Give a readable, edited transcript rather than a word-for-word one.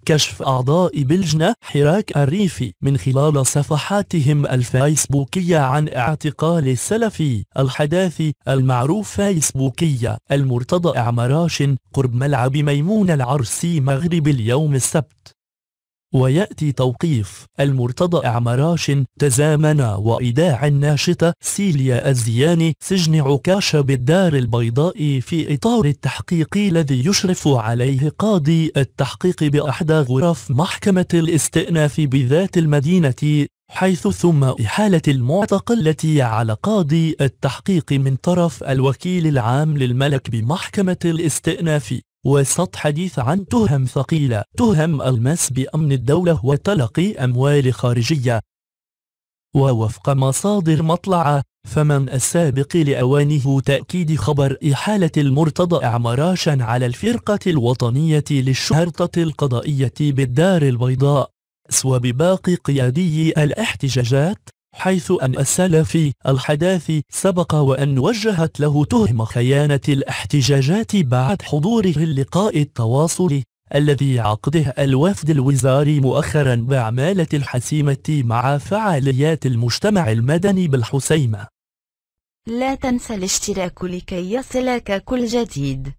كشف أعضاء بلجنة حراك الريفي من خلال صفحاتهم الفيسبوكية عن اعتقال السلفي الحداثي المعروف فيسبوكية المرتضى عمراش قرب ملعب ميمون العرسي مغرب اليوم السبت. ويأتي توقيف المرتضى عمراش تزامن وإيداع الناشطة سيليا الزياني سجن عكاشة بالدار البيضاء في إطار التحقيق الذي يشرف عليه قاضي التحقيق بإحدى غرف محكمة الاستئناف بذات المدينة، حيث ثم إحالة المعتقلة على قاضي التحقيق من طرف الوكيل العام للملك بمحكمة الاستئناف، وسط حديث عن تهم ثقيلة، تهم المس بأمن الدولة وتلقي أموال خارجية. ووفق مصادر مطلعة فمن السابق لأوانه تأكيد خبر إحالة المرتضى عمراش على الفرقة الوطنية للشرطة القضائية بالدار البيضاء وبباقي قيادي الاحتجاجات، حيث أن السلفي الحداثي سبق وأن وجهت له تهم خيانة الاحتجاجات بعد حضوره اللقاء التواصلي الذي عقده الوفد الوزاري مؤخرا بعمالة الحسيمة مع فعاليات المجتمع المدني بالحسيمة. لا تنسى الاشتراك لكي يصلك كل جديد.